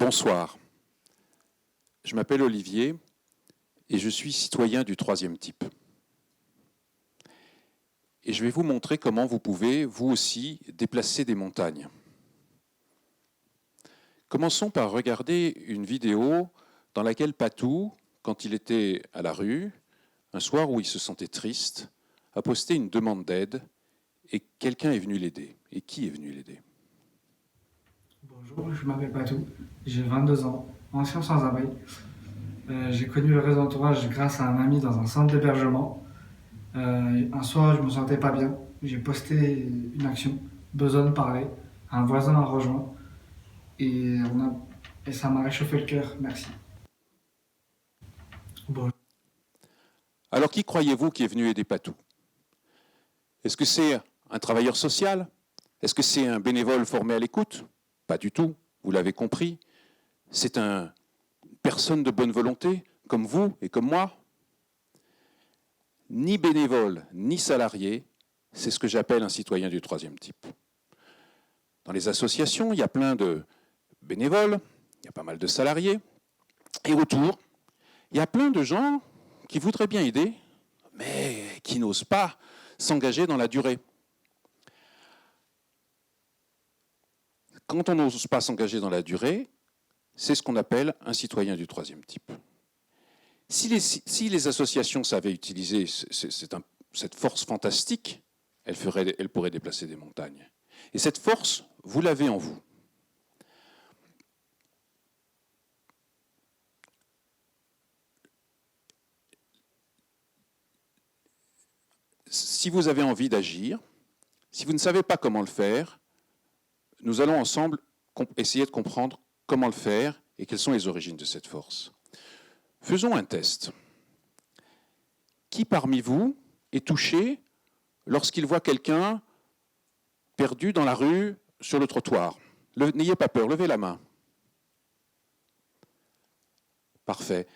Bonsoir, je m'appelle Olivier et je suis citoyen du troisième type. Et je vais vous montrer comment vous pouvez, vous aussi, déplacer des montagnes. Commençons par regarder une vidéo dans laquelle Patou, quand il était à la rue, un soir où il se sentait triste, a posté une demande d'aide et quelqu'un est venu l'aider. Et qui est venu l'aider ? Bonjour, je m'appelle Patou, j'ai 22 ans, ancien sans-abri. J'ai connu le réseau entourage grâce à un ami dans un centre d'hébergement. Un soir, je me sentais pas bien, j'ai posté une action, besoin de parler. Un voisin a rejoint et ça m'a réchauffé le cœur, merci. Bon, Alors qui croyez-vous qui est venu aider Patou ? Est-ce que c'est un travailleur social ? Est-ce que c'est un bénévole formé à l'écoute ? Pas du tout, vous l'avez compris. C'est une personne de bonne volonté, comme vous et comme moi. Ni bénévole, ni salarié, c'est ce que j'appelle un citoyen du troisième type. Dans les associations, il y a plein de bénévoles, il y a pas mal de salariés, et autour, il y a plein de gens qui voudraient bien aider, mais qui n'osent pas s'engager dans la durée. Quand on n'ose pas s'engager dans la durée, c'est ce qu'on appelle un citoyen du troisième type. Si les associations savaient utiliser cette force fantastique, elles pourraient déplacer des montagnes. Et cette force, vous l'avez en vous. Si vous avez envie d'agir, si vous ne savez pas comment le faire, nous allons ensemble essayer de comprendre comment le faire et quelles sont les origines de cette force. Faisons un test. Qui parmi vous est touché lorsqu'il voit quelqu'un perdu dans la rue, sur le trottoir ? N'ayez pas peur, levez la main. Parfait.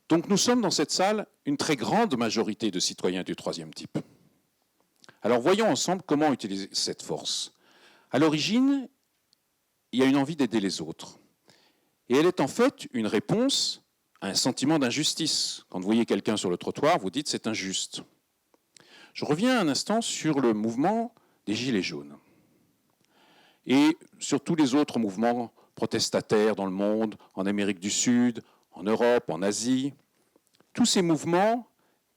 Donc nous sommes dans cette salle une très grande majorité de citoyens du troisième type. Alors voyons ensemble comment utiliser cette force. À l'origine, il y a une envie d'aider les autres. Et elle est en fait une réponse à un sentiment d'injustice. Quand vous voyez quelqu'un sur le trottoir, vous dites c'est injuste. Je reviens un instant sur le mouvement des Gilets jaunes et sur tous les autres mouvements protestataires dans le monde, en Amérique du Sud, en Europe, en Asie. Tous ces mouvements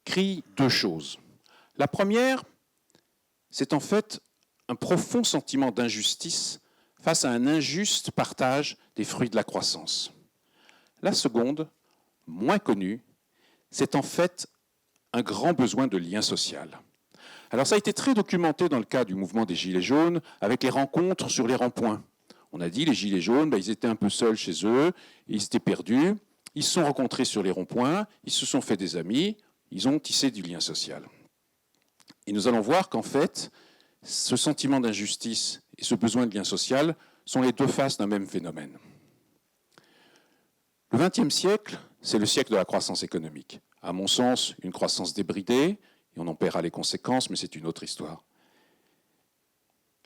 crient deux choses. La première, c'est en fait un profond sentiment d'injustice face à un injuste partage des fruits de la croissance. La seconde, moins connue, c'est en fait un grand besoin de lien social. Alors ça a été très documenté dans le cas du mouvement des Gilets jaunes, avec les rencontres sur les ronds-points. On a dit les Gilets jaunes, ils étaient un peu seuls chez eux, ils étaient perdus, ils se sont rencontrés sur les ronds-points, ils se sont fait des amis, ils ont tissé du lien social. Et nous allons voir qu'en fait, ce sentiment d'injustice et ce besoin de lien social sont les deux faces d'un même phénomène. Le XXe siècle, c'est le siècle de la croissance économique. À mon sens, une croissance débridée, et on en paiera les conséquences, mais c'est une autre histoire.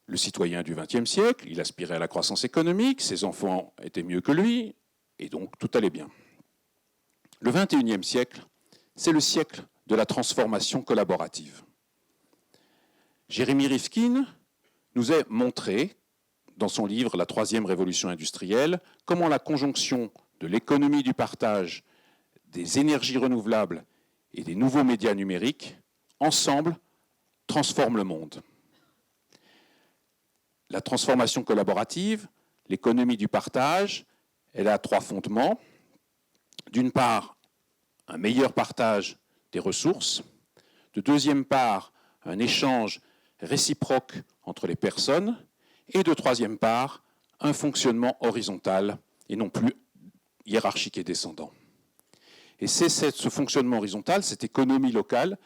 Le citoyen du XXe siècle, il aspirait à la croissance économique, ses enfants étaient mieux que lui, et donc tout allait bien. Le XXIe siècle, c'est le siècle de la transformation collaborative. Jérémy Rifkin nous a montré, dans son livre « La troisième révolution industrielle », comment la conjonction de l'économie du partage, des énergies renouvelables et des nouveaux médias numériques, ensemble, transforment le monde. La transformation collaborative, l'économie du partage, elle a trois fondements. D'une part, un meilleur partage des ressources. De deuxième part, un échange réciproque entre les personnes. Et de troisième part, un fonctionnement horizontal et non plus hiérarchique et descendant. Et c'est ce fonctionnement horizontal, cette économie locale,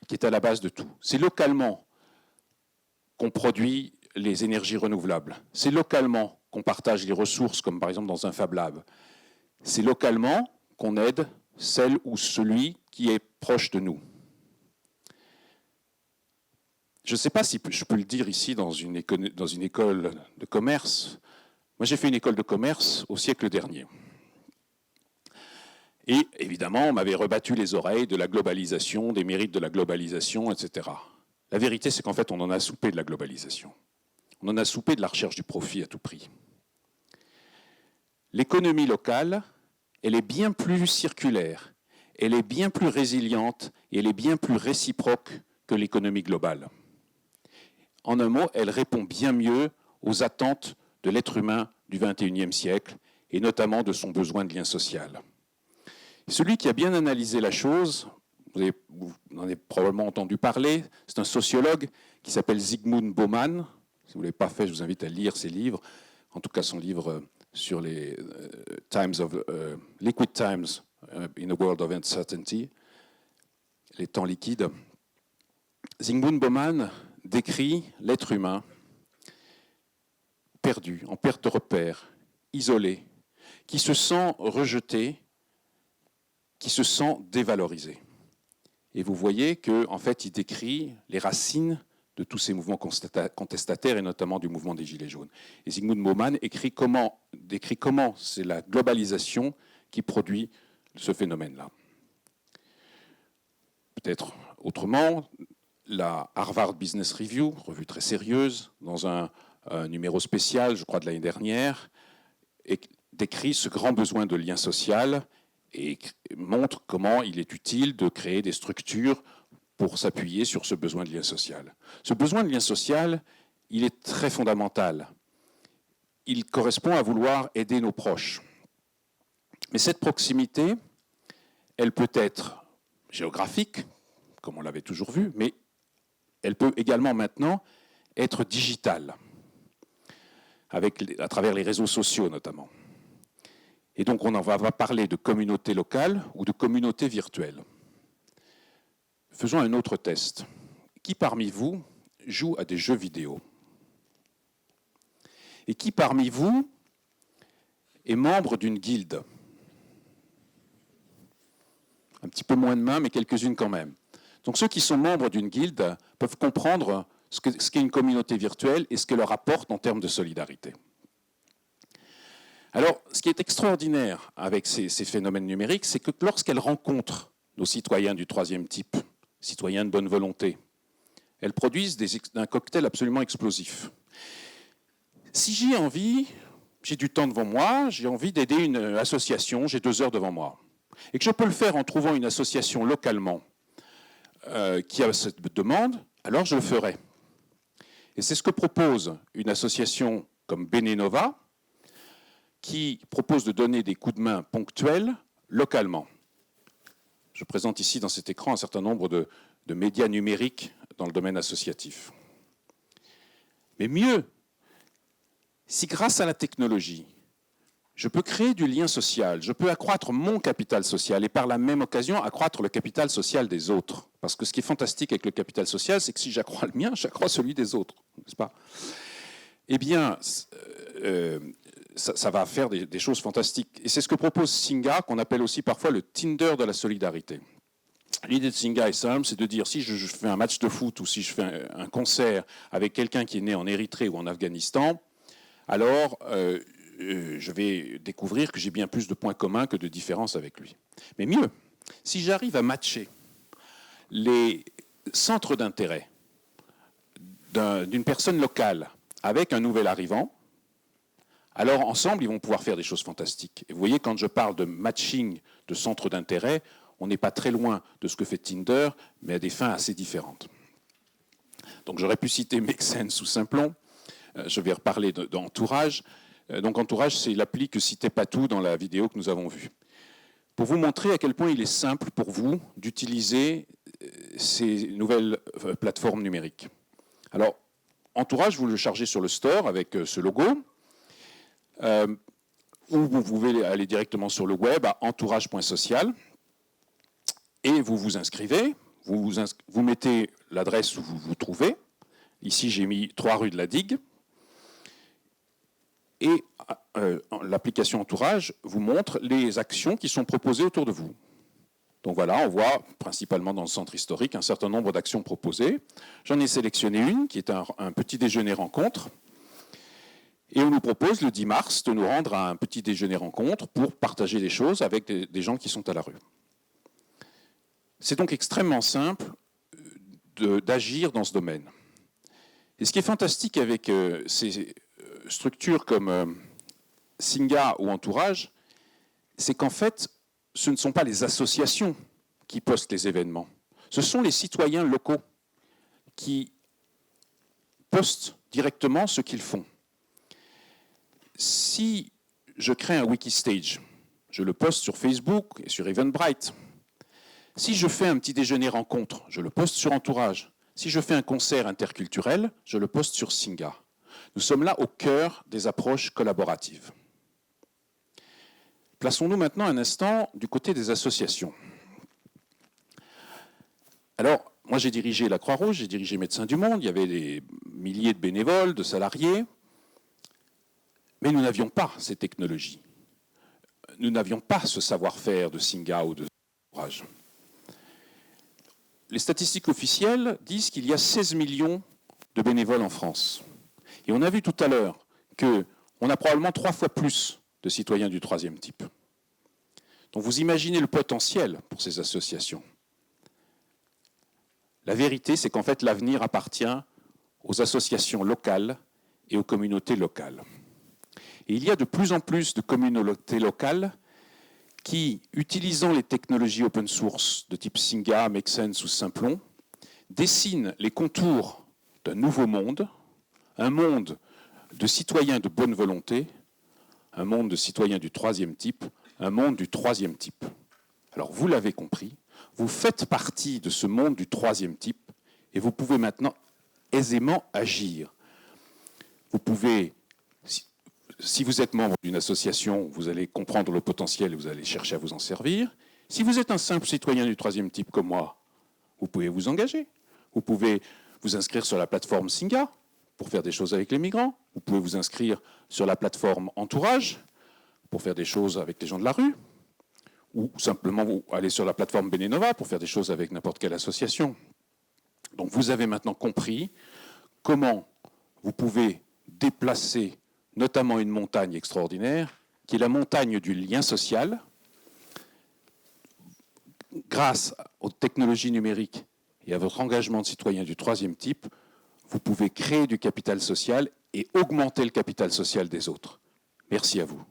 qui est à la base de tout. C'est localement qu'on produit les énergies renouvelables. C'est localement qu'on partage les ressources, comme par exemple dans un Fab Lab. C'est localement qu'on aide celle ou celui qui est proche de nous. Je ne sais pas si je peux le dire ici dans une école de commerce, Moi, j'ai fait une école de commerce au siècle dernier. Et évidemment, on m'avait rebattu les oreilles de la globalisation, des mérites de la globalisation, etc. La vérité, c'est qu'en fait, on en a soupé de la globalisation. On en a soupé de la recherche du profit à tout prix. L'économie locale, elle est bien plus circulaire, elle est bien plus résiliente et elle est bien plus réciproque que l'économie globale. En un mot, elle répond bien mieux aux attentes de l'être humain du XXIe siècle et notamment de son besoin de lien social. Celui qui a bien analysé la chose, vous en avez probablement entendu parler, c'est un sociologue qui s'appelle Zygmunt Bauman. Si vous ne l'avez pas fait, je vous invite à lire ses livres, en tout cas son livre sur les Liquid Times in a World of Uncertainty, les temps liquides. Zygmunt Bauman décrit l'être humain perdu, en perte de repère, isolé, qui se sent rejeté, qui se sent dévalorisé. Et vous voyez qu'en fait, il décrit les racines de tous ces mouvements contestataires et notamment du mouvement des Gilets jaunes. Et Zygmunt Bauman décrit comment c'est la globalisation qui produit ce phénomène-là. Peut-être autrement, la Harvard Business Review, revue très sérieuse, dans un numéro spécial, je crois de l'année dernière, décrit ce grand besoin de lien social et montre comment il est utile de créer des structures pour s'appuyer sur ce besoin de lien social. Ce besoin de lien social, il est très fondamental. Il correspond à vouloir aider nos proches. Mais cette proximité, elle peut être géographique, comme on l'avait toujours vu, mais elle peut également maintenant être digitale, à travers les réseaux sociaux notamment. Et donc on va parler de communauté locale ou de communauté virtuelle. Faisons un autre test. Qui parmi vous joue à des jeux vidéo? Et qui parmi vous est membre d'une guilde? Un petit peu moins de mains, mais quelques-unes quand même. Donc ceux qui sont membres d'une guilde peuvent comprendre ce qu'est une communauté virtuelle et ce qu'elle leur apporte en termes de solidarité. Alors, ce qui est extraordinaire avec ces phénomènes numériques, c'est que lorsqu'elles rencontrent nos citoyens du troisième type, citoyens de bonne volonté, elles produisent un cocktail absolument explosif. Si j'ai du temps devant moi, j'ai envie d'aider une association, j'ai 2 heures devant moi, et que je peux le faire en trouvant une association localement qui a cette demande, alors je le ferai. Et c'est ce que propose une association comme Benenova, qui propose de donner des coups de main ponctuels localement. Je présente ici dans cet écran un certain nombre de médias numériques dans le domaine associatif. Mais mieux, si grâce à la technologie, je peux créer du lien social, je peux accroître mon capital social et par la même occasion accroître le capital social des autres. Parce que ce qui est fantastique avec le capital social, c'est que si j'accrois le mien, j'accrois celui des autres, n'est-ce pas? Eh bien, ça va faire des choses fantastiques. Et c'est ce que propose Zynga, qu'on appelle aussi parfois le Tinder de la solidarité. L'idée de Zynga est simple, c'est de dire si je fais un match de foot ou si je fais un concert avec quelqu'un qui est né en Érythrée ou en Afghanistan, alors je vais découvrir que j'ai bien plus de points communs que de différences avec lui. Mais mieux, si j'arrive à matcher les centres d'intérêt d'une personne locale avec un nouvel arrivant, alors ensemble, ils vont pouvoir faire des choses fantastiques. Et vous voyez, quand je parle de matching de centres d'intérêt, on n'est pas très loin de ce que fait Tinder, mais à des fins assez différentes. Donc j'aurais pu citer Make Sense ou Simplon. Je vais reparler d'Entourage. Donc Entourage, c'est l'appli que citait Patou dans la vidéo que nous avons vue. Pour vous montrer à quel point il est simple pour vous d'utiliser ces nouvelles plateformes numériques. Alors, Entourage, vous le chargez sur le store avec ce logo, ou vous pouvez aller directement sur le web à entourage.social et vous vous inscrivez, vous mettez l'adresse où vous vous trouvez. Ici, j'ai mis 3 rue de la Digue. Et l'application Entourage vous montre les actions qui sont proposées autour de vous. Donc voilà, on voit principalement dans le centre historique un certain nombre d'actions proposées. J'en ai sélectionné une qui est un petit déjeuner rencontre. Et on nous propose le 10 mars de nous rendre à un petit déjeuner rencontre pour partager des choses avec des gens qui sont à la rue. C'est donc extrêmement simple d'agir dans ce domaine. Et ce qui est fantastique avec ces structures comme Singa ou Entourage, c'est qu'en fait, ce ne sont pas les associations qui postent les événements. Ce sont les citoyens locaux qui postent directement ce qu'ils font. Si je crée un Wikistage, je le poste sur Facebook et sur Eventbrite. Si je fais un petit déjeuner rencontre, je le poste sur Entourage. Si je fais un concert interculturel, je le poste sur Singa. Nous sommes là au cœur des approches collaboratives. Plaçons-nous maintenant un instant du côté des associations. Alors, moi j'ai dirigé la Croix-Rouge, j'ai dirigé Médecins du Monde, il y avait des milliers de bénévoles, de salariés, mais nous n'avions pas ces technologies. Nous n'avions pas ce savoir-faire de Singa ou de Entourage. Les statistiques officielles disent qu'il y a 16 millions de bénévoles en France. Et on a vu tout à l'heure qu'on a probablement 3 fois plus de citoyens du troisième type. Donc vous imaginez le potentiel pour ces associations. La vérité, c'est qu'en fait, l'avenir appartient aux associations locales et aux communautés locales. Et il y a de plus en plus de communautés locales qui, utilisant les technologies open source de type Singa, Make Sense ou Simplon, dessinent les contours d'un nouveau monde, un monde de citoyens de bonne volonté, un monde de citoyens du troisième type, un monde du troisième type. Alors vous l'avez compris, vous faites partie de ce monde du troisième type et vous pouvez maintenant aisément agir. Vous pouvez, si vous êtes membre d'une association, vous allez comprendre le potentiel et vous allez chercher à vous en servir. Si vous êtes un simple citoyen du troisième type comme moi, vous pouvez vous engager. Vous pouvez vous inscrire sur la plateforme Singa pour faire des choses avec les migrants. Vous pouvez vous inscrire sur la plateforme Entourage pour faire des choses avec les gens de la rue. Ou simplement vous aller sur la plateforme Benenova pour faire des choses avec n'importe quelle association. Donc vous avez maintenant compris comment vous pouvez déplacer notamment une montagne extraordinaire, qui est la montagne du lien social. Grâce aux technologies numériques et à votre engagement de citoyen du troisième type, vous pouvez créer du capital social et augmenter le capital social des autres. Merci à vous.